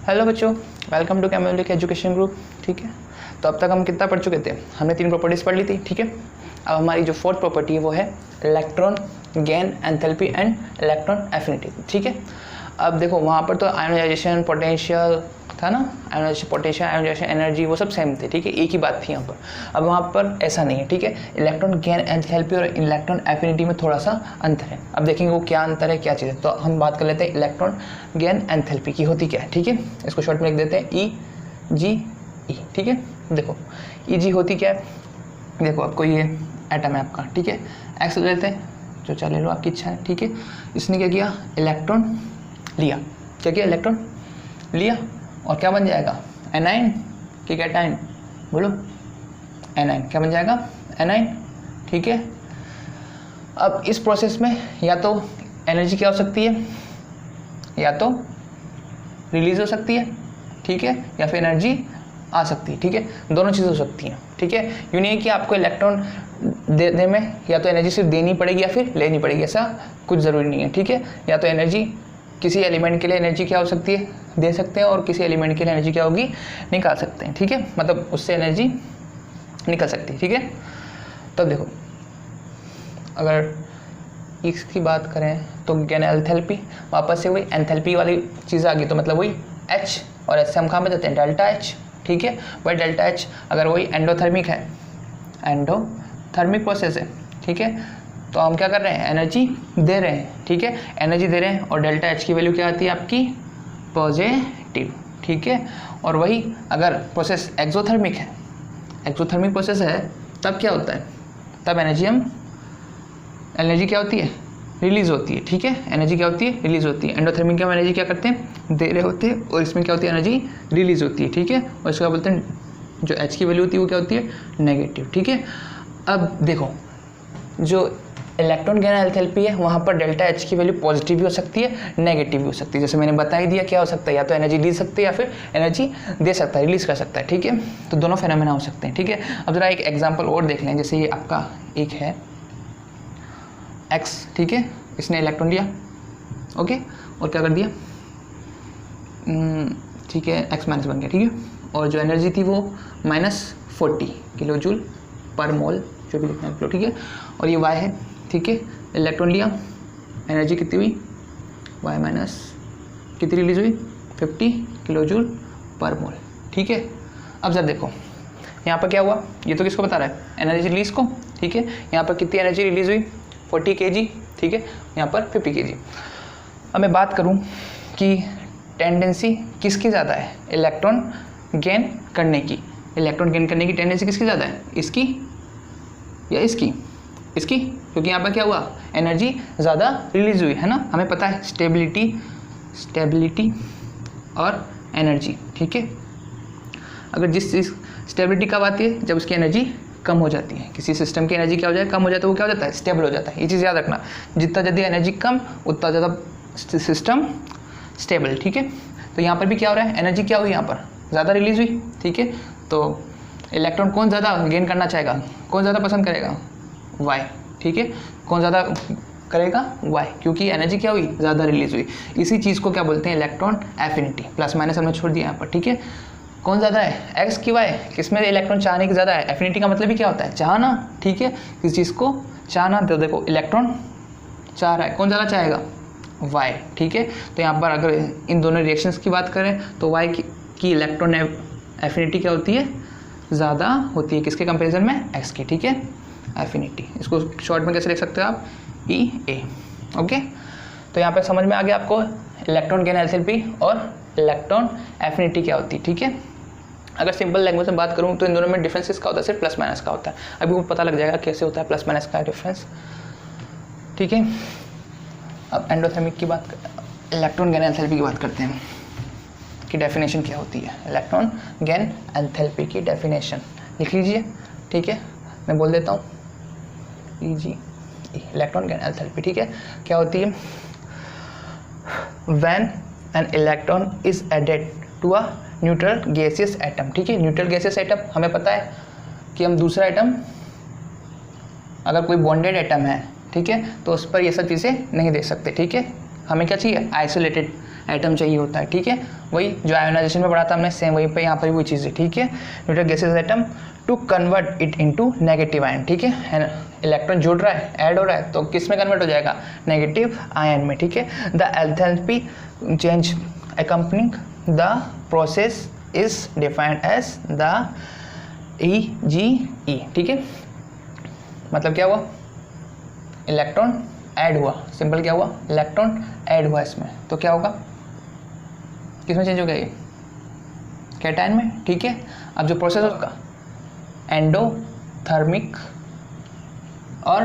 Hello बच्चों, welcome to कैमोलिक education group. ठीक है, तो अब तक हम कितना पढ़ चुके थे? हमने 3 प्रॉपर्टीज़ पढ़ ली थी। ठीक है, अब हमारी जो 4th प्रॉपर्टी है वो है electron gain, enthalpy and electron affinity. ठीक है, अब देखो वहाँ पर तो आयोनाइजेशन पोटेंशियल था ना, आयोनाइजेशन पोटेंशियल, आयोनाइजेशन एनर्जी, वो सब सेम थे। ठीक है, एक ही बात थी यहाँ पर। अब वहाँ पर ऐसा नहीं है। ठीक है, इलेक्ट्रॉन गेन, एंथैल्पी और इलेक्ट्रॉन एफिनिटी में थोड़ा सा अंतर है। अब देखेंगे वो क्या अंतर है, क्या चीज़ है। तो हम बात कर लेते हैं इलेक्ट्रॉन गेन एंथैल्पी की होती क्या है। ठीक है, इसको शॉर्ट में लिख देते हैं EGE। ठीक है, देखो EG होती क्या है। देखो आपको ये एटम है आपका, ठीक है, एक्स लेते हैं, जो चले लो आपकी इच्छा है। ठीक है, इसने क्या किया, इलेक्ट्रॉन लिया। क्या किया, इलेक्ट्रॉन लिया और क्या बन जाएगा, एनाइन कि कैटाइन, बोलो एनाइन। क्या बन जाएगा, एनाइन। ठीक है, अब इस प्रोसेस में या तो एनर्जी क्या हो सकती है, या तो रिलीज हो सकती है, ठीक है, या फिर एनर्जी आ सकती है। ठीक है, दोनों चीज़ें हो सकती हैं। ठीक है, यूँ नहीं है कि आपको इलेक्ट्रॉन देने में या तो एनर्जी सिर्फ देनी पड़ेगी या फिर लेनी पड़ेगी, ऐसा कुछ ज़रूरी नहीं है। ठीक है, या तो एनर्जी किसी एलिमेंट के लिए एनर्जी क्या हो सकती है, दे सकते हैं, और किसी एलिमेंट के लिए एनर्जी क्या होगी, निकाल सकते हैं। ठीक है, मतलब उससे एनर्जी निकल सकती है। ठीक है, तब देखो अगर इसकी बात करें तो गेन एंथैल्पी, वापस से वही एंथैल्पी वाली चीज़ आ गई, तो मतलब वही H और H से हम कहाँ में देते हैं, डेल्टा H। ठीक है, वही डेल्टा H अगर वही एंडोथर्मिक है, एंडोथर्मिक प्रोसेस है। ठीक है, तो हम क्या कर रहे हैं, एनर्जी दे रहे हैं। ठीक है, एनर्जी दे रहे हैं और डेल्टा H की वैल्यू क्या आती है आपकी, पॉजिटिव। ठीक है, और वही अगर प्रोसेस एक्सोथर्मिक है, एक्सोथर्मिक प्रोसेस है, तब क्या होता है, तब एनर्जी क्या होती है, रिलीज होती है। ठीक है, एनर्जी क्या होती है, रिलीज होती है। एंडोथर्मिक में एनर्जी क्या करते हैं, दे रहे होते हैं, और इसमें क्या होती है, एनर्जी रिलीज होती है। ठीक है, और इसको क्या बोलते हैं, जो H की वैल्यू होती है वो क्या होती है, नेगेटिव। ठीक है, अब देखो जो इलेक्ट्रॉन गेन एंथैल्पी है वहाँ पर डेल्टा H की वैल्यू पॉजिटिव भी हो सकती है, नेगेटिव भी हो सकती है। जैसे मैंने बता ही दिया क्या हो सकता है, या तो एनर्जी ली सकती है या फिर एनर्जी दे सकता है, रिलीज कर सकता है। ठीक है, तो दोनों फेनोमेना हो सकते हैं। ठीक है, अब जरा एक एग्जाम्पल और देख लें। जैसे ये आपका एक है X, ठीक है, इसने इलेक्ट्रॉन लिया, ओके, और क्या कर दिया, ठीक है, X माइनस बन गया। ठीक है, और जो एनर्जी थी वो -40 किलो जूल पर मोल, जो भी लिखना है। ठीक है, और ये Y है। ठीक है, इलेक्ट्रॉन लिया, एनर्जी कितनी हुई, Y माइनस कितनी रिलीज हुई, 50 किलो जूल पर मोल। ठीक है, अब जरा देखो यहाँ पर क्या हुआ, ये तो किसको बता रहा है, एनर्जी रिलीज को। ठीक है, यहाँ पर कितनी एनर्जी रिलीज हुई, 40 kg। ठीक है, यहाँ पर 50 kg। अब मैं बात करूँ कि टेंडेंसी किसकी ज़्यादा है, इलेक्ट्रॉन गेन करने की, इलेक्ट्रॉन गेन करने की टेंडेंसी किसकी ज़्यादा है, इसकी या इसकी, इसकी, क्योंकि यहाँ पर क्या हुआ, एनर्जी ज़्यादा रिलीज हुई है ना। हमें पता है स्टेबिलिटी और एनर्जी। ठीक है, अगर जिस चीज़ स्टेबिलिटी कब आती है, जब उसकी एनर्जी कम हो जाती है। किसी सिस्टम की एनर्जी क्या हो जाए, कम हो जाता है, वो क्या हो जाता है, स्टेबल हो जाता है। ये चीज़ याद रखना, जितना ज़्यादा एनर्जी कम उतना ज़्यादा सिस्टम स्टेबल। ठीक है, तो यहाँ पर भी क्या हो रहा है, एनर्जी क्या हुई, यहाँ पर ज़्यादा रिलीज हुई। ठीक है, तो इलेक्ट्रॉन कौन ज़्यादा गेन करना चाहेगा, कौन ज़्यादा पसंद करेगा, Y। ठीक है, कौन ज़्यादा करेगा, Y, क्योंकि एनर्जी क्या हुई, ज़्यादा रिलीज हुई। इसी चीज़ को क्या बोलते हैं, इलेक्ट्रॉन एफिनिटी। प्लस माइनस हमने छोड़ दिया यहाँ पर। ठीक है, कौन ज़्यादा है, X की Y, किसमें इलेक्ट्रॉन चाहने की ज़्यादा है। एफिनिटी का मतलब ही क्या होता है, चाहना। ठीक है, किसी चीज़ को चाहना, तो देखो इलेक्ट्रॉन चाह रहा है, कौन ज़्यादा चाहेगा, Y। ठीक है, तो यहाँ पर अगर इन दोनों रिएक्शंस की बात करें तो Y की इलेक्ट्रॉन एफिनिटी क्या होती है, ज़्यादा होती है, किसके कंपेरिजन में, X की। ठीक है, एफिनिटी, इसको शॉर्ट में कैसे लिख सकते हो आप, EA। ओके, तो यहाँ पर समझ में आ गया आपको इलेक्ट्रॉन गेन एंथैल्पी और इलेक्ट्रॉन एफिनिटी क्या होती है। ठीक है, अगर सिंपल लैंग्वेज में बात करूँ तो इन दोनों में डिफरेंस का होता है, सिर्फ प्लस माइनस का होता है। अभी वो पता लग जाएगा कैसे होता है प्लस माइनस का डिफरेंस। ठीक है, अब एंडोथर्मिक की बात, इलेक्ट्रॉन गेन एंथैल्पी की बात करते हैं कि डेफिनेशन क्या होती है। इलेक्ट्रॉन गेन एंथैल्पी की डेफिनेशन लिख लीजिए। ठीक है, मैं बोल देता हूँ, EGE, इलेक्ट्रॉन गेन एंथैल्पी। ठीक है, क्या होती है, when an electron is added to a neutral gaseous atom. ठीक है, न्यूट्रल गैसियस एटम हमें पता है कि हम दूसरा एटम, अगर कोई बॉन्डेड एटम है, ठीक है, तो उस पर ये सब चीज़ें नहीं देख सकते। ठीक है, हमें क्या चाहिए, आइसोलेटेड एटम चाहिए होता है, ठीक है। वही जो आयोनाइजेशन में पढ़ा था हमने, सेम वहीं पे यहाँ पर भी वही चीज़ है, ठीक है। Neutral gases atom to convert it into negative ion, ठीक है। इलेक्ट्रॉन जुड़ रहा है, ऐड हो रहा है, तो किस में कन्वर्ट हो जाएगा, नेगेटिव आयन में, ठीक है। The enthalpy change accompanying the process is defined as the EGE, ठीक है। मतलब क्या हुआ, इलेक्ट्रॉन ऐड हुआ, सिंपल क्या हुआ, इलेक्ट्रॉन ऐड हुआ इसमें, तो क्या होगा, किस में चेंज हो गया ये, कैटायन में, ठीक है। अब जो प्रोसेस उसका एंडोथर्मिक और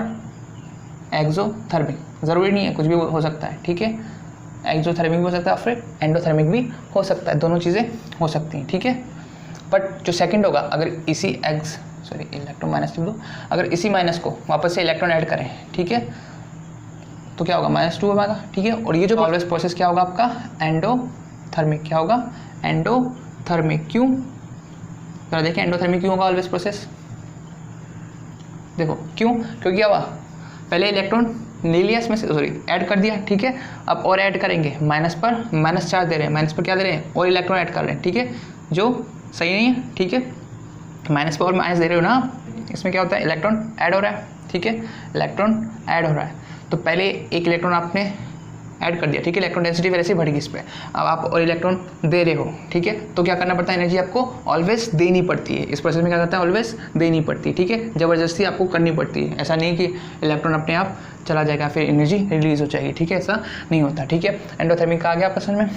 एक्सोथर्मिक, ज़रूरी नहीं है, कुछ भी हो सकता है, ठीक है। एक्सोथर्मिक भी हो सकता है और फिर एंडोथर्मिक भी हो सकता है, दोनों चीज़ें हो सकती हैं, ठीक है। बट जो सेकंड होगा, अगर इसी इलेक्ट्रॉन माइनस लिख दो, अगर इसी माइनस को वापस से इलेक्ट्रॉन ऐड करें, ठीक है, तो क्या होगा, -2 होगा, ठीक है। और ये जो ऑलवेज प्रोसेस क्या होगा आपका, एंडोथर्मिक, क्या होगा, एंडोथर्मिक। क्यों, जरा देखिए एंडोथर्मिक क्यों होगा ऑलवेज प्रोसेस, देखो क्यों, क्योंकि क्या हुआ, पहले इलेक्ट्रॉन ले लिया इसमें से, ऐड कर दिया, ठीक है। अब और ऐड करेंगे, माइनस पर -4 दे रहे हैं, माइनस पर क्या दे रहे हैं, और इलेक्ट्रॉन ऐड कर रहे हैं, ठीक है, जो सही नहीं है, ठीक है। माइनस पर और माइनस दे रहे हो ना, इसमें क्या होता है, इलेक्ट्रॉन ऐड हो रहा है, ठीक है, इलेक्ट्रॉन ऐड हो रहा है। तो पहले एक इलेक्ट्रॉन आपने ऐड कर दिया, ठीक है, इलेक्ट्रॉन डेंसिटी वैसे ही बढ़ेगी इस पर। अब आप और इलेक्ट्रॉन दे रहे हो, ठीक है, तो क्या करना पड़ता है, एनर्जी आपको ऑलवेज देनी पड़ती है, इस प्रोसेस में क्या करता है, ऑलवेज देनी पड़ती है, ठीक है, ज़बरदस्ती आपको करनी पड़ती है। ऐसा नहीं कि इलेक्ट्रॉन अपने आप चला जाएगा फिर एनर्जी रिलीज हो जाएगी, ठीक है, ऐसा नहीं होता, ठीक है। एंडोथर्मिक का आ गया क्वेश्चन में,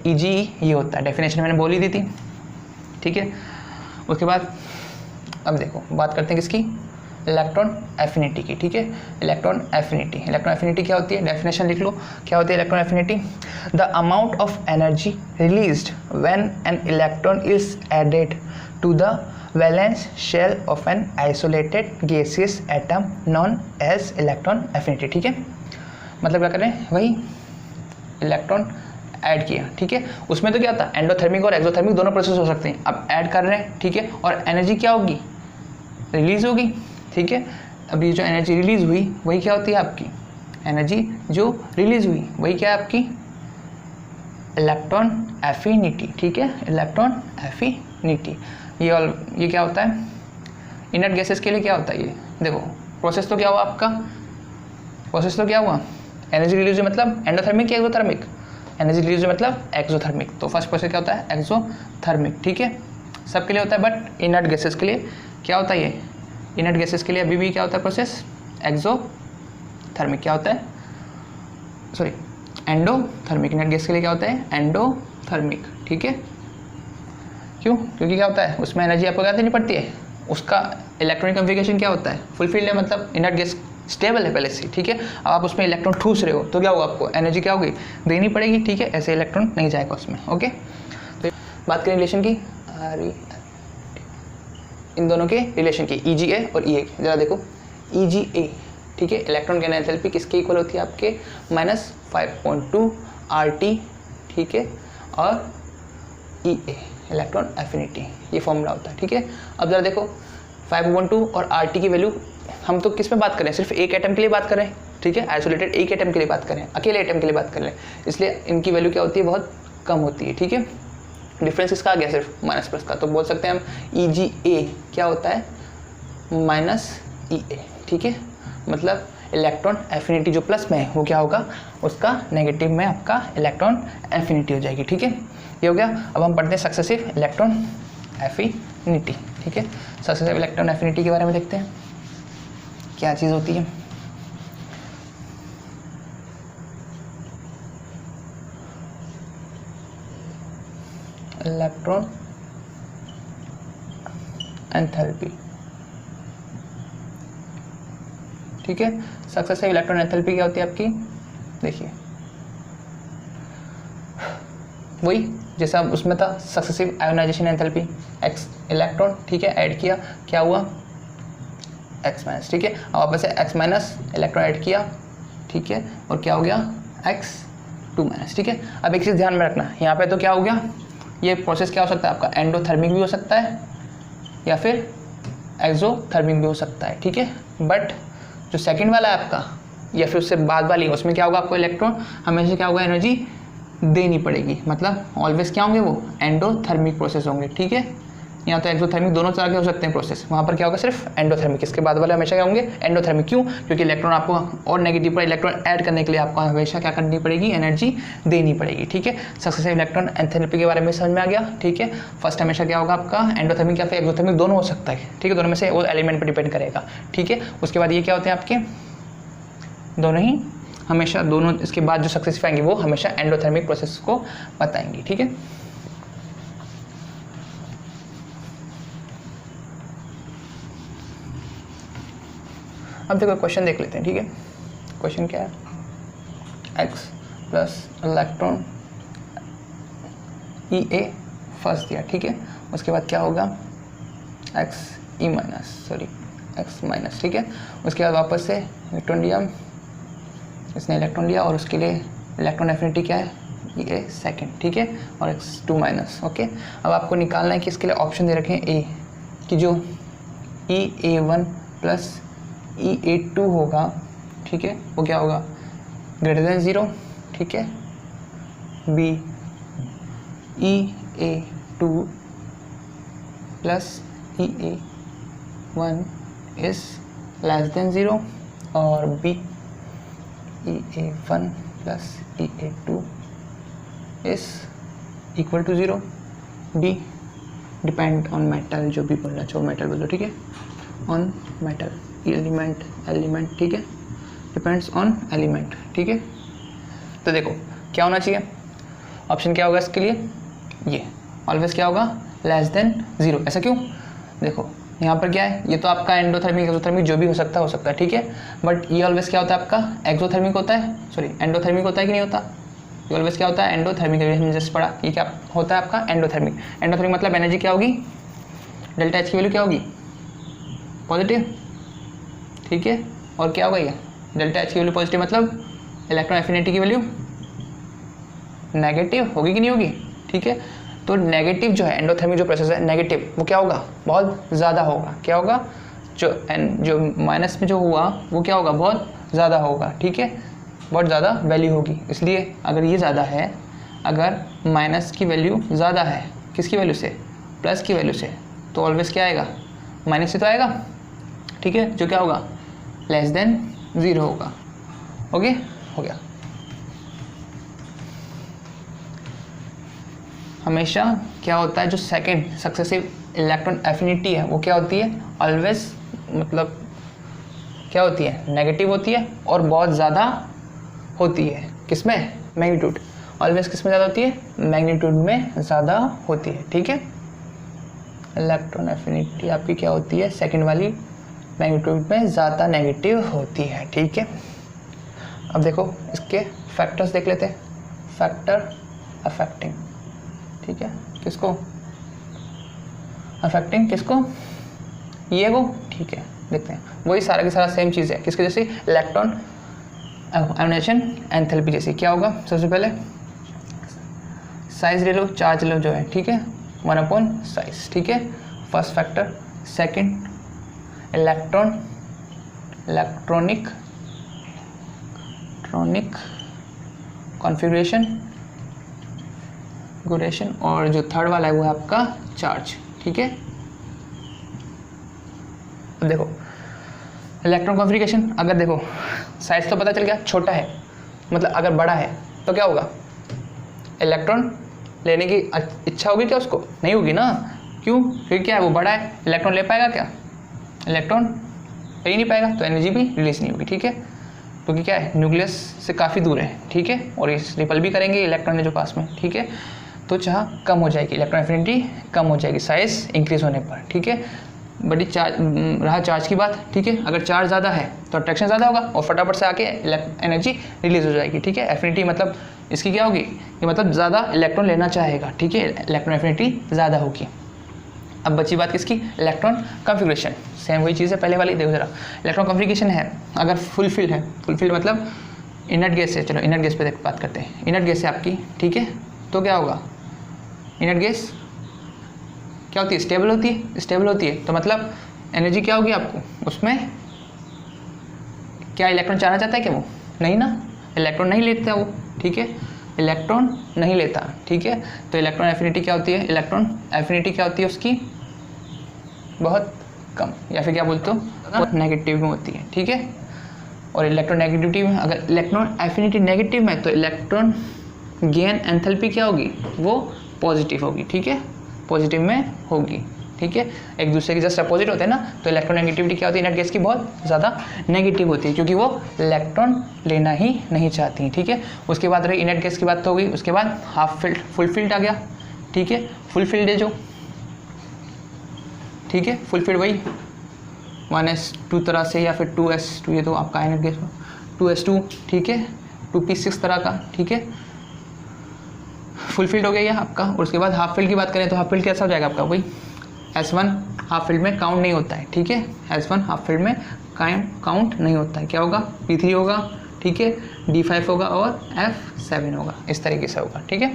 EGE ये होता है, डेफिनेशन मैंने बोल ही दी थी, ठीक है। उसके बाद अब देखो बात करते हैं किसकी, इलेक्ट्रॉन एफिनिटी की, ठीक है। इलेक्ट्रॉन एफिनिटी क्या होती है, डेफिनेशन लिख लो, क्या होती है electron affinity, the amount of energy released when an electron is added to the valence shell of an isolated gaseous atom known as electron affinity, ठीक है। मतलब क्या कर रहे हैं, वही इलेक्ट्रॉन ऐड किया, ठीक है। उसमें तो क्या था, एंडोथर्मिक और एक्सोथर्मिक दोनों प्रोसेस हो सकते हैं। अब ऐड कर रहे हैं, ठीक है, और एनर्जी क्या होगी, रिलीज होगी, ठीक है। अब ये जो एनर्जी रिलीज हुई वही क्या होती है आपकी, एनर्जी जो रिलीज हुई वही क्या है आपकी, इलेक्ट्रॉन एफिनिटी, ठीक है, इलेक्ट्रॉन एफिनिटी। ये क्या होता है, इनर्ट गैसेस के लिए क्या होता है, ये देखो प्रोसेस तो क्या हुआ आपका, प्रोसेस तो क्या हुआ, एनर्जी रिलीज हुई मतलब एंडोथर्मिक या एक्सोथर्मिक, एनर्जी रिलीज हुई मतलब एक्सोथर्मिक। तो फर्स्ट प्रोसेस क्या होता है, एक्सोथर्मिक, ठीक है, सबके लिए होता है। बट इनर्ट गैसेस के लिए क्या होता है, ये इनर्ट गैसेस के लिए अभी भी क्या होता है प्रोसेस, एक्सोथर्मिक, क्या होता है, एंडोथर्मिक। इनर्ट गैस के लिए क्या होता है, एंडोथर्मिक, ठीक है। क्यों, क्योंकि क्या होता है, उसमें एनर्जी आपको क्या देनी पड़ती है, उसका इलेक्ट्रॉनिक कॉन्फ़िगरेशन क्या होता है, फुलफिल्ड है, मतलब इनर्ट गैस स्टेबल है पहले से, ठीक है। अब आप उसमें इलेक्ट्रॉन ठूस रहे हो तो क्या होगा, आपको एनर्जी क्या होगी, देनी पड़ेगी, ठीक है, ऐसे इलेक्ट्रॉन नहीं जाएगा उसमें, ओके। तो बात करें रिलेशन की, इन दोनों के रिलेशन की, EGA और EA की, जरा देखो EGA, ठीक है, इलेक्ट्रॉन गैन एंथैल्पी किसके इक्वल होती है आपके, -5.2 RT, ठीक है, और EA इलेक्ट्रॉन एफिनिटी, ये फॉर्मूला होता है, ठीक है। अब जरा देखो 5.2 और RT की वैल्यू, हम तो किस में बात करें, सिर्फ एक एटम के लिए बात करें, ठीक है, आइसोलेटेड एक एटम के लिए बात करें, अकेले एटम के लिए बात कर लें, इसलिए इनकी वैल्यू क्या होती है, बहुत कम होती है, ठीक है। डिफरेंस इसका आ गया सिर्फ माइनस प्लस का, तो बोल सकते हैं हम EGA क्या होता है, -EA, ठीक है। मतलब इलेक्ट्रॉन एफिनिटी जो प्लस में है वो क्या होगा, उसका नेगेटिव में आपका इलेक्ट्रॉन एफिनिटी हो जाएगी, ठीक है। ये हो गया। अब हम पढ़ते हैं सक्सेसिव इलेक्ट्रॉन एफिनिटी, ठीक है। सक्सेसिव इलेक्ट्रॉन एफिनिटी के बारे में देखते हैं क्या चीज़ होती है। इलेक्ट्रॉन एंथैल्पी, ठीक है। सक्सेसिव इलेक्ट्रॉन एंथैल्पी क्या होती है आपकी, देखिए वही जैसा उसमें था, successive ionisation enthalpy, x electron, ठीक है, ऐड किया, क्या हुआ x-, ठीक है। अब वापस से x- इलेक्ट्रॉन ऐड किया, ठीक है, और क्या हो गया x2-, ठीक है। अब एक चीज़ ध्यान में रखना, यहाँ पे तो क्या हो गया, ये प्रोसेस क्या हो सकता है आपका, एंडोथर्मिक भी हो सकता है या फिर एक्सोथर्मिक भी हो सकता है, ठीक है। बट जो सेकंड वाला है आपका या फिर उससे बाद वाली, उसमें क्या होगा, आपको इलेक्ट्रॉन हमेशा क्या होगा, एनर्जी देनी पड़ेगी, मतलब ऑलवेज क्या होंगे वो एंडोथर्मिक प्रोसेस होंगे, ठीक है। यहाँ तो एक्सोथर्मिक दोनों तरह के हो सकते हैं प्रोसेस, वहाँ पर क्या होगा सिर्फ एंडोथर्मिक, इसके बाद वाले हमेशा क्या होंगे एंडोथर्मिक। क्यों? क्योंकि इलेक्ट्रॉन आपको और नेगेटिव पर इलेक्ट्रॉन ऐड करने के लिए आपको हमेशा क्या करनी पड़ेगी, एनर्जी देनी पड़ेगी, ठीक है। सक्सेसिव इलेक्ट्रॉन एंथैल्पी के बारे में समझ में आ गया, ठीक है। फर्स्ट हमेशा क्या होगा आपका एंडोथर्मिक या फिर एक्सोथर्मिक दोनों हो सकता है, ठीक है, दोनों में से वो एलिमेंट पर डिपेंड करेगा, ठीक है। उसके बाद ये क्या होते हैं आपके दोनों ही हमेशा, दोनों इसके बाद जो सक्सेसिव आएंगे वो हमेशा एंडोथर्मिक प्रोसेस को बताएंगे, ठीक है। अब देखो क्वेश्चन देख लेते हैं, ठीक है। क्वेश्चन क्या है, x plus electron E A first दिया, ठीक है। उसके बाद क्या होगा x E minus, sorry x minus, ठीक है। उसके बाद वापस से इलेक्ट्रॉन लिया, इसने इलेक्ट्रॉन लिया और उसके लिए इलेक्ट्रॉन एफिनिटी क्या है E A सेकेंड, ठीक है, और x 2 माइनस, ओके। अब आपको निकालना है कि इसके लिए ऑप्शन दे रखे हैं A कि जो E A1 plus E A2 होगा, ठीक है, वो क्या होगा ग्रेटर देन 0, ठीक है। B E A2 plus E A1 is less than 0 और B E A1 plus E A2 is equal to 0। D depend on metal, जो भी बोलना चाहो मेटल बोलो, ठीक है, ऑन मेटल एलिमेंट, ठीक है, डिपेंड्स ऑन एलिमेंट, ठीक है। तो देखो क्या होना चाहिए, ऑप्शन क्या होगा इसके लिए, ये ऑलवेज क्या होगा लेस देन 0। ऐसा क्यों? देखो यहाँ पर क्या है, ये तो आपका एंडोथर्मिक एक्सोथर्मिक जो भी हो सकता है, ठीक है। बट ये ऑलवेज क्या होता है आपका एक्सोथर्मिक होता है, सॉरी एंडोथर्मिक होता है कि नहीं होता, ये ऑलवेज क्या होता है एंडोथर्मिक। हमने जस्ट पढ़ा ये क्या होता है आपका एंडोथर्मिक। एंडोथर्मिक मतलब एनर्जी क्या होगी, डेल्टा एच की वैल्यू क्या होगी पॉजिटिव, ठीक है। और क्या होगा ये डेल्टा एच की वैल्यू पॉजिटिव मतलब इलेक्ट्रॉन एफिनिटी की वैल्यू नेगेटिव होगी कि नहीं होगी, ठीक है। तो नेगेटिव जो है एंडोथर्मिक जो प्रोसेस है नेगेटिव, वो क्या होगा बहुत ज़्यादा होगा, क्या होगा जो माइनस में जो हुआ वो क्या होगा बहुत ज़्यादा होगा, ठीक है, बहुत ज़्यादा वैल्यू होगी। इसलिए अगर ये ज़्यादा है, अगर माइनस की वैल्यू ज़्यादा है किसकी वैल्यू से, प्लस की वैल्यू से, तो ऑलवेज क्या आएगा माइनस से तो आएगा, ठीक है, जो क्या होगा लेस देन 0 होगा। ओके हो गया। हमेशा क्या होता है जो सेकंड सक्सेसिव इलेक्ट्रॉन एफिनिटी है वो क्या होती है ऑलवेज, मतलब क्या होती है नेगेटिव होती है और बहुत ज़्यादा होती है। किसमें मैग्नीट्यूड, ऑलवेज किसमें ज़्यादा होती है मैग्नीट्यूड में ज़्यादा होती है, ठीक है। इलेक्ट्रॉन एफिनिटी आपकी क्या होती है सेकंड वाली मैग्नीट्यूड में ज़्यादा नेगेटिव होती है, ठीक है। अब देखो इसके फैक्टर्स देख लेते हैं, फैक्टर अफेक्टिंग, ठीक है, किसको अफेक्टिंग, किसको ये वो, ठीक है, देखते हैं वही सारा की सारा सेम चीज़ है किसके जैसे इलेक्ट्रॉन आयोनाइजेशन एंथैल्पी जैसी। क्या होगा सबसे पहले साइज ले लो, चार्ज लो जो है, ठीक है, 1 साइज, ठीक है, first factor. Second electronic configuration और जो थर्ड वाला है वो है आपका चार्ज, ठीक है। अब देखो इलेक्ट्रॉन कॉन्फ़िगरेशन, अगर देखो साइज तो पता चल गया छोटा है, मतलब अगर बड़ा है तो क्या होगा इलेक्ट्रॉन लेने की इच्छा होगी क्या उसको, नहीं होगी ना, क्यों, क्योंकि क्या है वो बड़ा है, इलेक्ट्रॉन ले पाएगा क्या, इलेक्ट्रॉन ले ही नहीं पाएगा, तो एनर्जी भी रिलीज नहीं होगी, ठीक है, क्योंकि क्या है न्यूक्लियस से काफ़ी दूर है, ठीक है, और ये रिपल भी करेंगे इलेक्ट्रॉन है जो पास में, ठीक है, तो चाह कम हो जाएगी, इलेक्ट्रॉन एफिनिटी कम हो जाएगी साइज इंक्रीज होने पर, ठीक है। बड़ी चार्ज रहा चार्ज की बात, ठीक है, अगर चार्ज ज़्यादा है तो अट्रैक्शन ज़्यादा होगा और फटाफट से आके एनर्जी रिलीज हो जाएगी, ठीक है। एफिनिटी मतलब इसकी क्या होगी, ये मतलब ज़्यादा इलेक्ट्रॉन लेना चाहेगा, ठीक है, इलेक्ट्रॉन एफिनिटी ज़्यादा होगी। अब बची बात किसकी, इलेक्ट्रॉन कॉन्फ़िगरेशन, सेम वही चीज़ है पहले वाली, देखो जरा इलेक्ट्रॉन कॉन्फ़िगरेशन है अगर फुलफिल है, फुलफिल मतलब इनर्ट गैस है, चलो इनर्ट गैस पे बात करते हैं, इनर्ट गैस है आपकी, ठीक है, तो क्या होगा इनर्ट गैस क्या होती है स्टेबल होती है, स्टेबल होती है, तो मतलब एनर्जी क्या होगी आपको उसमें, क्या इलेक्ट्रॉन चाहना चाहता है क्या वो, नहीं ना, इलेक्ट्रॉन नहीं लेता वो, ठीक है, इलेक्ट्रॉन नहीं लेता, ठीक है। तो इलेक्ट्रॉन एफिनिटी क्या होती है, इलेक्ट्रॉन एफिनिटी क्या होती है उसकी, बहुत कम, या फिर क्या बोलते हो नेगेटिव में होती है, ठीक है। और इलेक्ट्रोनेगेटिविटी में, अगर इलेक्ट्रॉन एफिनिटी नेगेटिव में तो इलेक्ट्रॉन गेन एंथैल्पी क्या होगी, वो पॉजिटिव होगी, ठीक है, पॉजिटिव में होगी, ठीक है। एक दूसरे के जस्ट अपोजिट होते हैं ना, तो इलेक्ट्रोनेगेटिविटी क्या होती है इनर्ट गैस की, बहुत ज़्यादा नेगेटिव होती है, क्योंकि वो इलेक्ट्रॉन लेना ही नहीं चाहती, ठीक है। उसके बाद रही इनर्ट गैस की बात तो हो गई, उसके बाद हाफ फिल्ड, फुल फिल्ड आ गया, ठीक है। फुल फिल्ड है जो, ठीक है, फुल फिल्ड वही 1s2 तरह से, या फिर 2s2, ये तो आपका इनर्ट गैस 2s2, ठीक है, 2p6 तरह का, ठीक है, फुल फील्ड हो गया ये आपका। और उसके बाद हाफ फील्ड की बात करें तो हाफ फील्ड कैसा हो जाएगा आपका, वही S1 हाफ फील्ड में काउंट नहीं होता है, ठीक है, S1 हाफ फील्ड में काउंट नहीं होता है, क्या होगा, P3 होगा, ठीक है, D5 होगा और F7 होगा, इस तरीके से होगा, ठीक है।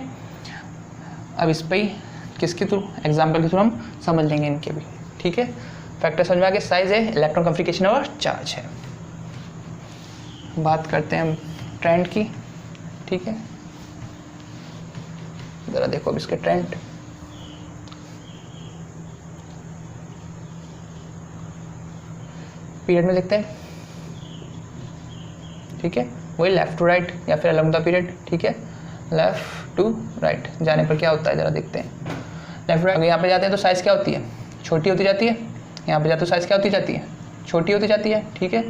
अब इस पर ही किसके थ्रू, एग्जाम्पल के थ्रू हम समझ लेंगे इनके भी, ठीक है। फैक्टर समझ में आ गया, साइज है, इलेक्ट्रॉन कॉन्फिगरेशन और चार्ज है। बात करते हैं ट्रेंड की, ठीक है, ज़रा देखो अब इसके ट्रेंड। पीरियड में देखते हैं, ठीक है, वही लेफ्ट टू राइट या फिर अलोंग द पीरियड, ठीक है, लेफ्ट टू राइट जाने पर क्या होता है ज़रा देखते हैं। लेफ्ट राइट यहाँ पे जाते हैं तो साइज़ क्या होती है, छोटी होती जाती है, यहाँ पे जाते तो साइज़ क्या होती जाती है, छोटी होती जाती है, ठीक है,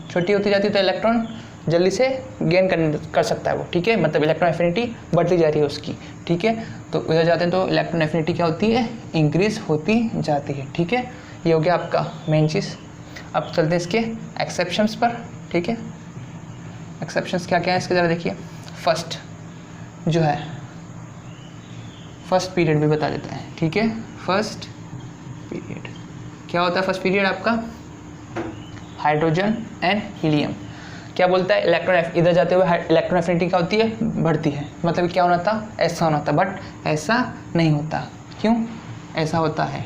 छोटी होती जाती है, तो इलेक्ट्रॉन जल्दी से गेन कर सकता है वो, ठीक है, मतलब इलेक्ट्रॉन एफिनिटी बढ़ती जा रही है उसकी, ठीक है। तो उधर जाते हैं तो इलेक्ट्रॉन एफिनिटी क्या होती है, इंक्रीज होती जाती है, ठीक है। ये हो गया आपका मेन चीज़। अब चलते हैं इसके एक्सेप्शंस पर, ठीक है। एक्सेप्शंस क्या क्या है इसके ज़रा देखिए। फर्स्ट जो है, फर्स्ट पीरियड भी बता देते हैं, ठीक है। फर्स्ट पीरियड क्या होता है, फर्स्ट पीरियड आपका हाइड्रोजन एंड हीलियम क्या बोलता है, इलेक्ट्रॉन इधर जाते हुए इलेक्ट्रॉन एफिनिटी क्या होती है, बढ़ती है, मतलब क्या होना था, ऐसा होना था, बट ऐसा नहीं होता। क्यों ऐसा होता है,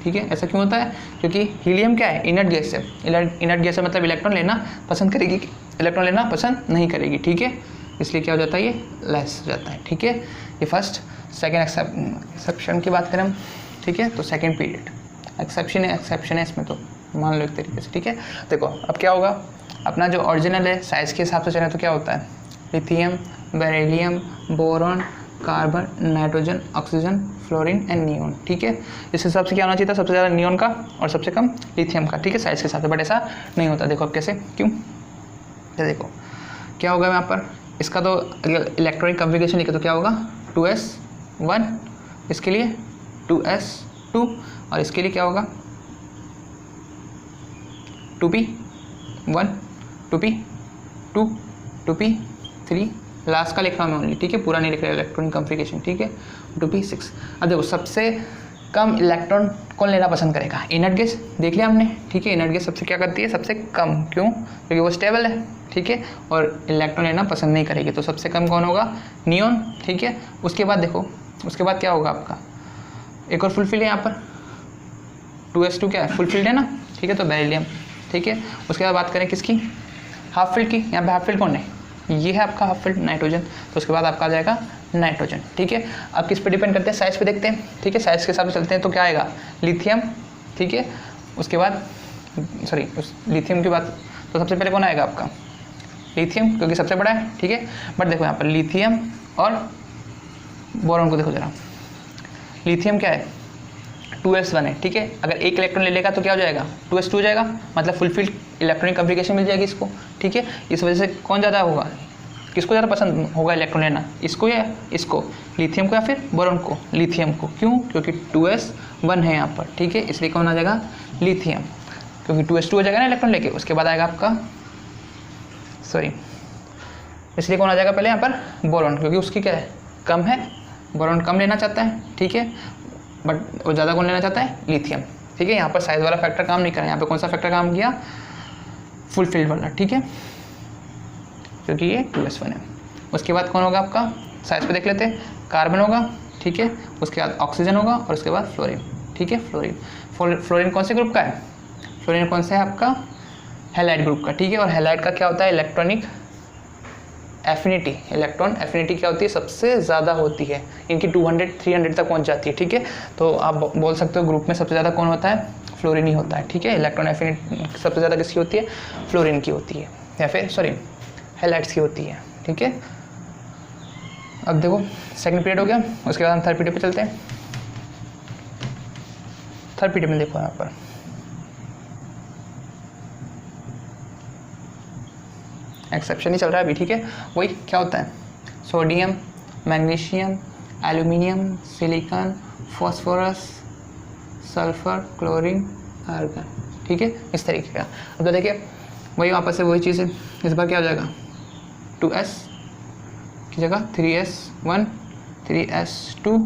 ठीक है, ऐसा क्यों होता है, क्योंकि हीलियम क्या है, इनर्ट गैस है, इनर्ट गैस है, मतलब इलेक्ट्रॉन लेना पसंद करेगी, इलेक्ट्रॉन लेना पसंद नहीं करेगी, ठीक है, इसलिए क्या हो जाता है, ये लेस हो जाता है, ठीक है। ये फर्स्ट। सेकेंड एक्सेप्शन की बात करें हम, ठीक है, तो सेकेंड पीरियड एक्सेप्शन है इसमें, तो मान लो एक तरीके से, ठीक है। देखो अब क्या होगा, अपना जो ओरिजिनल है साइज़ के हिसाब से चले तो क्या होता है, lithium, beryllium, boron, carbon, nitrogen, oxygen, fluorine and neon, ठीक है। इस हिसाब से क्या होना चाहिए था, सबसे ज़्यादा नियोन का और सबसे कम लिथियम का, ठीक है, साइज़ के हिसाब से, बट ऐसा नहीं होता। देखो अब कैसे, क्यों, ये देखो क्या होगा यहाँ पर, इसका तो इलेक्ट्रॉनिक कॉन्फ़िगरेशन लिखे तो क्या होगा 2s1, इसके लिए 2s2, और इसके लिए क्या होगा 2p1, 2p2, 2p3, लास्ट का लिख रहा हूँ मैं ओनली, ठीक है, पूरा नहीं लिख रहा इलेक्ट्रॉनिक कॉन्फ़िगरेशन, ठीक है, 2p6। अब देखो सबसे कम इलेक्ट्रॉन कौन लेना पसंद करेगा, इनर्ट गैस, देख लिया हमने, ठीक है। इनर्ट गैस सबसे क्या करती है, सबसे कम, क्यों, क्योंकि वो स्टेबल है, ठीक है, और इलेक्ट्रॉन लेना पसंद नहीं करेगी, तो सबसे कम कौन होगा, नियोन, ठीक है। उसके बाद देखो, उसके बाद क्या होगा आपका, एक और फुलफिल है यहाँ पर 2s2 क्या है, फुलफिल्ड है ना, ठीक है, तो बेरिलियम, ठीक है। उसके बाद बात करें किसकी, हाफ फील्ड की, यहाँ पे हाफ फील्ड कौन है, ये है आपका हाफ फील्ड नाइट्रोजन, तो उसके बाद आपका आ जाएगा नाइट्रोजन, ठीक है। अब किस पे डिपेंड करते हैं, साइज़ पे देखते हैं, ठीक है, साइज़ के हिसाब से चलते हैं, तो क्या आएगा लिथियम, ठीक है। उसके बाद सॉरी, उस लिथियम के बाद तो सबसे पहले कौन आएगा आपका, लिथियम, क्योंकि सबसे बड़ा है, ठीक है। बट देखो यहाँ पर लिथियम और बोरॉन को देखो जरा, लिथियम क्या है 2s1 है, ठीक है, अगर एक इलेक्ट्रॉन ले लेगा तो क्या हो जाएगा 2s2 हो जाएगा, मतलब फुलफिल्ड इलेक्ट्रॉनिक कॉन्फ़िगरेशन मिल जाएगी इसको, ठीक है। इस वजह से कौन ज़्यादा होगा, किसको ज़्यादा पसंद होगा इलेक्ट्रॉन लेना, इसको या इसको, लिथियम को या फिर बोरॉन को, लिथियम को, क्यों, क्योंकि 2s1 है यहाँ पर, ठीक है, इसलिए कौन आ जाएगा लिथियम, क्योंकि 2s2 हो जाएगा ना इलेक्ट्रॉन लेके, उसके बाद आएगा आपका सॉरी, इसलिए कौन आ जाएगा पहले यहाँ पर बोरॉन, क्योंकि उसकी क्या है कम है, बोरॉन कम लेना चाहता है, ठीक है, बट वो ज़्यादा कौन लेना चाहता है लिथियम, ठीक है। यहाँ पर साइज़ वाला फैक्टर काम नहीं कर रहा है, यहाँ पे कौन सा फैक्टर काम किया, फुलफिल्ड वाला, ठीक है, क्योंकि ये 2s1 है। उसके बाद कौन होगा आपका, साइज़ पे देख लेते हैं, कार्बन होगा, ठीक है, उसके बाद ऑक्सीजन होगा और उसके बाद फ्लोरीन, ठीक है। फ्लोरीन कौन से ग्रुप का है, फ्लोरीन कौन सा है आपका हैलाइड ग्रुप का, ठीक है। और हैलाइड का क्या होता है इलेक्ट्रॉनिक एफिनिटी, इलेक्ट्रॉन एफिनिटी क्या होती है, सबसे ज़्यादा होती है, इनकी 200-300 तक पहुंच जाती है, ठीक है। तो आप बोल सकते हो ग्रुप में सबसे ज़्यादा कौन होता है, फ्लोरीन ही होता है, ठीक है। इलेक्ट्रॉन एफिनिटी सबसे ज़्यादा किसकी होती है, फ्लोरीन की होती है, या फिर सॉरी हैलाइड्स की होती है, ठीक है। अब देखो सेकंड पीरियड हो गया, उसके बाद हम थर्ड पीरियड पे चलते हैं। थर्ड पीरियड में देखो यहाँ पर एक्सेप्शन ही चल रहा है अभी, ठीक है। वही क्या होता है, sodium, magnesium, aluminium, silicon, phosphorus, sulphur, chlorine, argon, ठीक है, इस तरीके का। अब तो देखिए वही वापस से वही चीज़ है, इस बार क्या हो जाएगा, 2s की जगह 3s1, 3s2,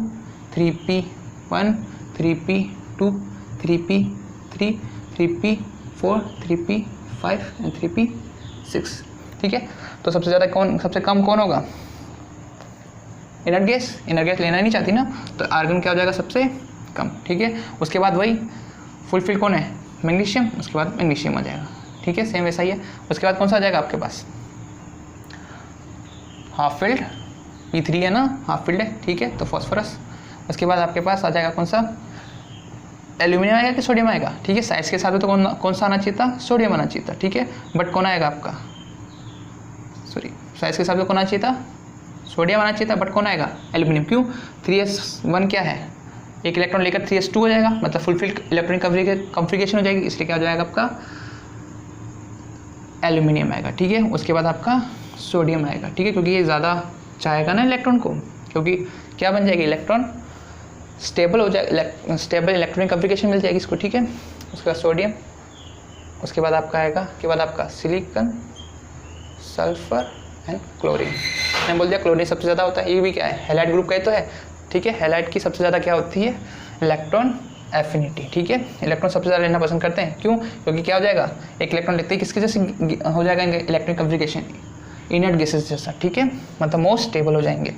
3p1, 3p2, 3p3, 3p4, 3p5 and 3p6, ठीक है। तो सबसे ज़्यादा कौन, सबसे कम कौन होगा, इनर्ट गैस, इनर्ट गैस लेना नहीं चाहती ना, तो आर्गन क्या हो जाएगा सबसे कम, ठीक है। उसके बाद वही फुलफिल कौन है, मैग्नीशियम, उसके बाद मैग्नीशियम आ जाएगा, ठीक है, सेम वैसा ही है। उसके बाद कौन सा आ जाएगा आपके पास, हाफ फिल्ड, P3 है ना, हाफ फिल्ड है, ठीक है, तो फॉस्फोरस। उसके बाद आपके पास आ जाएगा कौन सा, एल्यूमिनियम आएगा कि सोडियम आएगा, ठीक है। साइज के हिसाब से तो कौन सा आना चाहिए था, सोडियम आना चाहिए था, ठीक है। बट कौन आएगा आपका, सॉरी साइज के हिसाब से कौन आना चाहिए था, सोडियम आना चाहिए था, बट कौन आएगा, एल्यूमिनियम। क्यों, 3s1 क्या है, एक इलेक्ट्रॉन लेकर 3s2 हो जाएगा, मतलब फुलफिल्ड इलेक्ट्रॉनिक कॉन्फ़िगरेशन हो जाएगी, इसलिए क्या हो जाएगा आपका एल्यूमिनियम आएगा, ठीक है। उसके बाद आपका सोडियम आएगा, ठीक है, क्योंकि ये ज़्यादा चाहेगा ना इलेक्ट्रॉन को, क्योंकि क्या बन जाएगी, इलेक्ट्रॉन स्टेबल हो जाएगा, स्टेबल इलेक्ट्रॉनिक कॉन्फ़िगरेशन मिल जाएगी इसको, ठीक है। उसके बाद सोडियम, उसके बाद आपका आएगा, के बाद आपका सिलिकॉन, सल्फर एंड क्लोरीन। मैंने बोल दिया क्लोरीन सबसे ज़्यादा होता है, ये भी क्या है, हैलाइड ग्रुप का ही तो है, ठीक है। हैलाइड की सबसे ज़्यादा क्या होती है, इलेक्ट्रॉन एफिनिटी, ठीक है। इलेक्ट्रॉन सबसे ज़्यादा लेना पसंद करते हैं, क्यों, क्योंकि क्या हो जाएगा, एक इलेक्ट्रॉन लेते ही किसके जैसे हो जाएगा इलेक्ट्रॉनिक कॉन्फ़िगरेशन, इनर्ट गैसेस जैसा, ठीक है, मतलब मोस्ट स्टेबल हो जाएंगे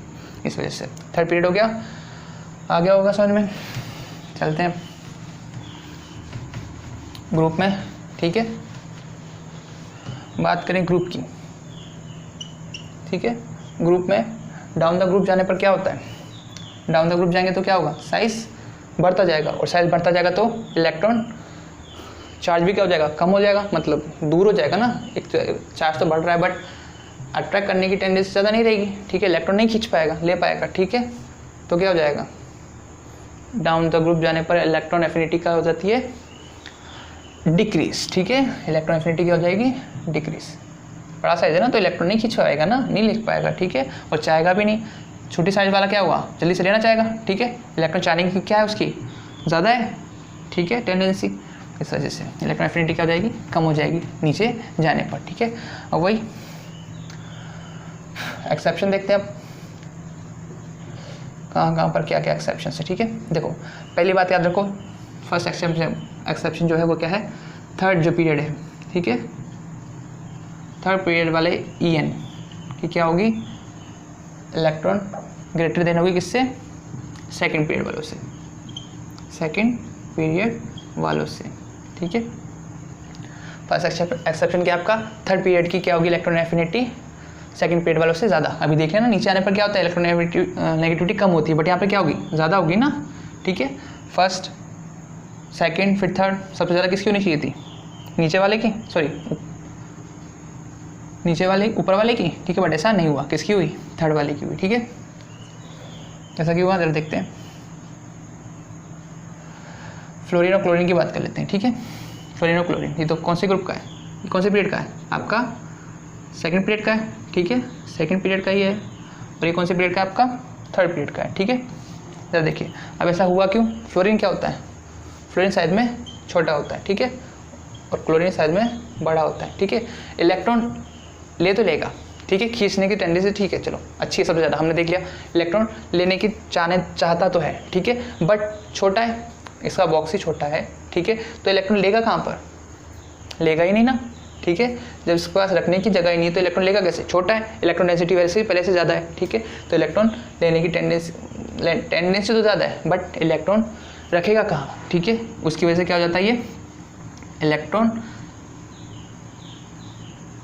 इस वजह से। थर्ड पीरियड हो गया, आ गया होगा समझ में। चलते हैं ग्रुप में, ठीक है, बात करें ग्रुप की, ठीक है। ग्रुप में डाउन द ग्रुप जाने पर क्या होता है, डाउन द ग्रुप जाएंगे तो क्या होगा, साइज बढ़ता जाएगा, और साइज बढ़ता जाएगा तो इलेक्ट्रॉन चार्ज भी क्या हो जाएगा, कम हो जाएगा, मतलब दूर हो जाएगा ना। एक चार्ज तो बढ़ रहा है बट अट्रैक्ट करने की टेंडेंसी ज़्यादा नहीं रहेगी, ठीक है, इलेक्ट्रॉन नहीं खींच पाएगा, ले पाएगा, ठीक है। तो क्या हो जाएगा, डाउन द ग्रुप जाने पर इलेक्ट्रॉन एफिनिटी क्या हो जाती है, डिक्रीज, ठीक है। इलेक्ट्रॉन एफिनिटी क्या हो जाएगी, डिक्रीज। बड़ा साइज है ना, तो इलेक्ट्रॉन नहीं खींच पाएगा ना, नहीं लिख पाएगा, ठीक है, और चाहेगा भी नहीं। छोटी साइज वाला क्या हुआ, जल्दी से लेना चाहेगा, ठीक है। इलेक्ट्रॉन चाहने की क्या है उसकी, ज़्यादा है, ठीक है, टेंडेंसी, इस वजह से इलेक्ट्रॉन एफिनिटी क्या हो जाएगी, कम हो जाएगी नीचे जाने पर, ठीक है। और वही एक्सेप्शन देखते हैं अब, कहाँ पर क्या क्या एक्सेप्शन है, ठीक है। देखो पहली बात याद रखो, फर्स्ट एक्सेप्शन जो है वो क्या है, थर्ड जो पीरियड है, ठीक है, थर्ड पीरियड वाले EN की क्या होगी, इलेक्ट्रॉन ग्रेटर देन होगी किससे, सेकंड पीरियड वालों से, सेकंड पीरियड वालों से, ठीक है। फर्स्ट एक्सेप्शन क्या आपका, थर्ड पीरियड की क्या होगी, इलेक्ट्रॉन एफिनिटी सेकंड पीरियड वालों से ज़्यादा। अभी देख लेना नीचे आने पर क्या होता है, इलेक्ट्रॉन नेगेटिविटी कम होती है, बट यहाँ पे क्या होगी, ज़्यादा होगी ना, ठीक है। फर्स्ट सेकंड फिर थर्ड, सबसे ज़्यादा किसकी होनी चाहिए थी, नीचे वाले की, सॉरी नीचे वाले ऊपर वाले की, ठीक है, बट ऐसा नहीं हुआ, किसकी हुई, थर्ड वाले की हुई, ठीक है। ऐसा क्यों हुआ, जरा देखते हैं। फ्लोरीन और क्लोरीन की बात कर लेते हैं, ठीक है। फ्लोरीन और क्लोरीन ये तो कौन से ग्रुप का है, कौन से पीरियड का है, आपका सेकंड पीरियड का है, ठीक है, सेकंड पीरियड का ही है। और ये कौन से पीरियड का है, आपका थर्ड पीरियड का है, ठीक है। जरा देखिए अब ऐसा हुआ क्यों, फ्लोरीन क्या होता है, फ्लोरीन साइज में छोटा होता है, ठीक है, और क्लोरीन साइज में बड़ा होता है, ठीक है। इलेक्ट्रॉन ले तो लेगा, ठीक है, खींचने की टेंडेंसी, ठीक है, चलो अच्छी है, सबसे ज़्यादा हमने देख लिया, इलेक्ट्रॉन लेने की चाहता तो है, ठीक है, बट छोटा है, इसका बॉक्स ही छोटा है, ठीक है। तो इलेक्ट्रॉन लेगा कहाँ पर, लेगा ही नहीं ना, ठीक है। जब इसके पास रखने की जगह ही नहीं है तो इलेक्ट्रॉन लेगा कैसे, छोटा है, इलेक्ट्रॉन डेंसिटी वैसे ही पहले से ज़्यादा है, ठीक है। तो इलेक्ट्रॉन लेने की टेंडेंसी तो ज़्यादा है, बट इलेक्ट्रॉन रखेगा कहाँ, ठीक है। उसकी वजह से क्या हो जाता है, ये इलेक्ट्रॉन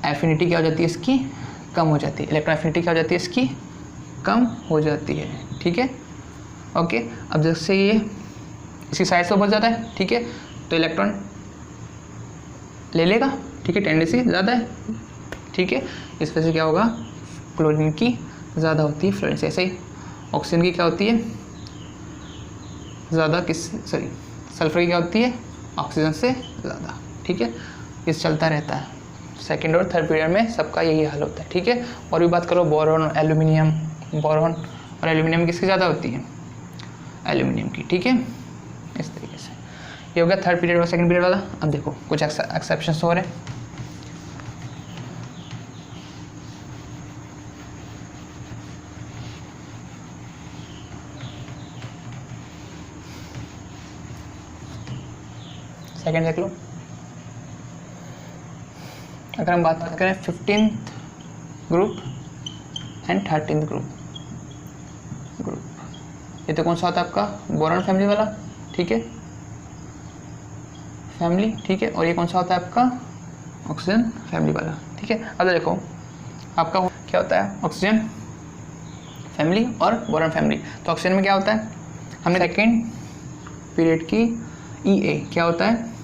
एफिनिटी क्या हो जाती है इसकी, कम हो जाती है, इलेक्ट्रॉन एफिनिटी क्या हो जाती है इसकी, कम हो जाती है, ठीक है। ओके, अब जैसे ये इसकी साइज तो बहुत ज़्यादा है, ठीक है, तो इलेक्ट्रॉन ले लेगा, ठीक है, टेंडेंसी ज़्यादा है, ठीक है, इस वजह से क्या होगा, क्लोरीन की ज़्यादा होती है फ्लोरेंस। ऐसे ही ऑक्सीजन की क्या होती है ज़्यादा, सल्फर की क्या होती है ऑक्सीजन से ज़्यादा, ठीक है। इस चलता रहता है, सेकेंड और थर्ड पीरियड में सबका यही हाल होता है, ठीक है। और भी बात करो बोरॉन और एल्यूमिनियम, बोरॉन और एल्यूमिनियम किसकी ज़्यादा होती है, एल्यूमिनियम की, ठीक है। इस तरीके से ये हो गया थर्ड पीरियड और सेकंड पीरियड वाला। अब देखो कुछ एक्सेप्शंस हो रहे हैं। सेकंड देख लो, अगर हम बात करें 15th group and 13th group, ये तो कौन सा होता है आपका बोरॉन फैमिली वाला, ठीक है, फैमिली, ठीक है। और ये कौन सा होता है आपका ऑक्सीजन फैमिली वाला, ठीक है। अब देखो आपका क्या होता है ऑक्सीजन फैमिली और बोरॉन फैमिली। तो ऑक्सीजन में क्या होता है, हमने सेकेंड पीरियड की EA क्या होता है,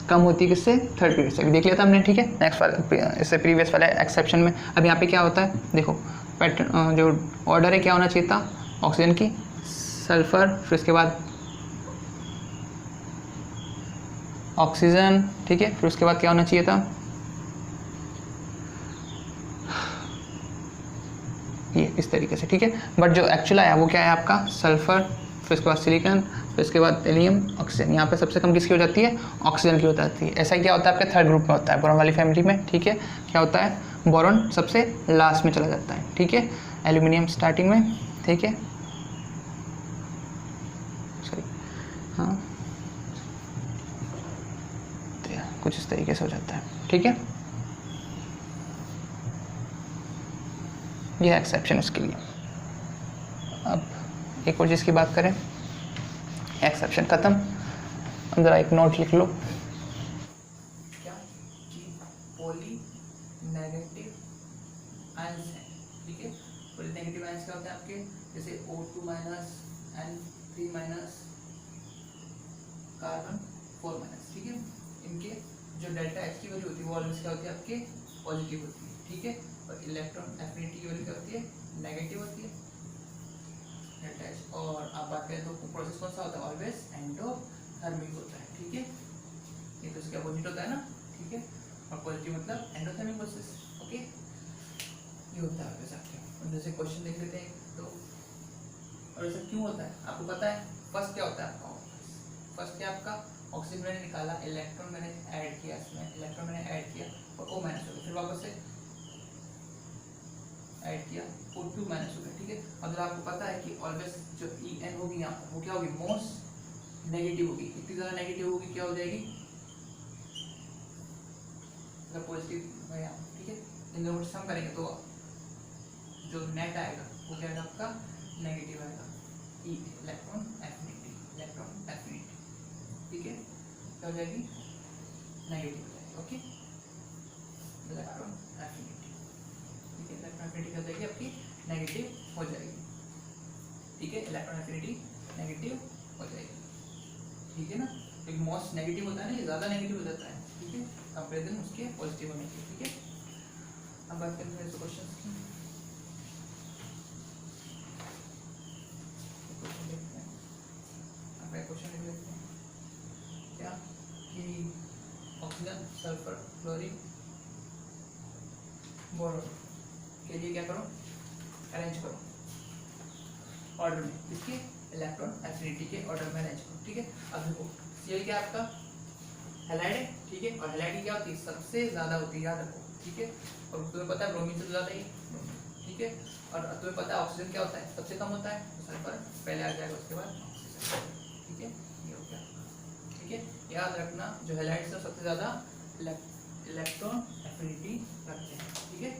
कम होती है किससे, थर्ड पीरियड से, अभी देख लिया था हमने, ठीक है। नेक्स्ट वाला इससे प्रीवियस वाले एक्सेप्शन में अब यहाँ पे क्या होता है, देखो पैटर्न जो ऑर्डर है क्या होना चाहिए था ऑक्सीजन की, सल्फर, फिर उसके बाद ऑक्सीजन, ठीक है, फिर उसके बाद क्या होना चाहिए था, ये इस तरीके से, ठीक है। बट जो एक्चुअल आया वो क्या है आपका सल्फर, फिर उसके बाद सिलिकॉन, फिर उसके बाद एलियम, ऑक्सीजन। यहाँ पे सबसे कम किसकी हो जाती है, ऑक्सीजन की हो जाती है। ऐसा क्या होता है आपके थर्ड ग्रुप में होता है बोरॉन वाली फैमिली में, ठीक है। क्या होता है बोरॉन सबसे लास्ट में चला जाता है, ठीक है, एल्यूमिनियम स्टार्टिंग में, ठीक है, सॉरी हाँ, तो कुछ इस तरीके से हो जाता है, ठीक है। यह एक्सेप्शन उसके लिए। अब एक और चीज़ की बात करें, एक्सेप्शन खत्म। अब जरा एक नोट लिख लो, क्या कि पॉली नेगेटिव आयंस है, ठीक है। पॉली नेगेटिव आयंस क्या होते हैं आपके, जैसे O2 minus N3 minus carbon 4 minus, ठीक है। इनके जो डेल्टा H की वैल्यू होती है वो ऑलवेज क्या होती है आपके पॉजिटिव होती है, ठीक है। और इलेक्ट्रॉन एफिनिटी की वैल्यू क्या होती है, नेगेटिव होती है डेल्टा H। और आप बात करें तो प्रोसेस कौन सा होता है, ऑलवेज एंडोथर्मिक होता है, ठीक है। ये तो इसके अपोजिट होता है ना, ठीक है। और पॉजिटिव मतलब एंडोथर्मिक प्रोसेस, ओके। ये होता है आपके साथ। जैसे क्वेश्चन देख लेते हैं तो, और ऐसा क्यों होता है आपको पता है। फर्स्ट क्या होता है आपका, फर्स्ट क्या आपका ऑक्सीजन मैंने निकाला, इलेक्ट्रॉन मैंने ऐड किया, इसमें इलेक्ट्रॉन मैंने ऐड किया और O माइनस हो गया, फिर वापस से ऐड किया O2 माइनस हो गया, ठीक है। अगर आपको पता है कि ऑलवेज जो En होगी यहाँ पर वो क्या होगी, मोस्ट नेगेटिव होगी, इतनी ज़्यादा नेगेटिव होगी क्या हो जाएगी, अगर पॉजिटिव है यहाँ, ठीक है। इन दोनों को सम करेंगे तो जो नेट आएगा वो क्या आएगा आपका नेगेटिव आएगा, इलेक्ट्रॉन एफिनिटी, इलेक्ट्रॉन एफिनिटी, ठीक है, क्या हो जाएगी नेगेटिव हो जाएगी, ओके। इलेक्ट्रॉन एफिनिटी, ठीक है, इलेक्ट्रॉन एफिनिटी क्या हो जाएगी आपकी नेगेटिव हो जाएगी, ठीक है। इलेक्ट्रॉन एफिनिटी नेगेटिव हो जाएगी, ठीक है ना। एक मोस्ट नेगेटिव होता है ना, ये ज़्यादा नेगेटिव हो जाता है, ठीक है, कंपेरिजन उसके पॉजिटिव होने की, ठीक है। अब बात करते हैं क्वेश्चन की, क्वेश्चन देखते हैं, अब क्वेश्चन लिख लेते हैं क्या कि ऑक्सीजन, सल्फर, क्लोरीन, बोरॉन के लिए क्या करो, अरेंज करो ऑर्डर में, किसके इलेक्ट्रॉन एफिनिटी के ऑर्डर में अरेंज करो, ठीक है। अब देखो Cl क्या आपका हैलाइड है, ठीक है, और हैलाइड क्या होती है सबसे ज्यादा होती है, याद रखो, ठीक है। और तुम्हें पता है ब्रोमीन से ज्यादा ही, ठीक है। और तुम्हें पता है ऑक्सीजन क्या होता है सबसे कम होता है, तो सल्फर पहले आ जाएगा उसके बाद ऑक्सीजन, ठीक है। ये हो गया, ठीक है। याद रखना जो हैलाइड से सबसे ज्यादा इलेक्ट्रॉन एफिनिटी रखते हैं, ठीक है।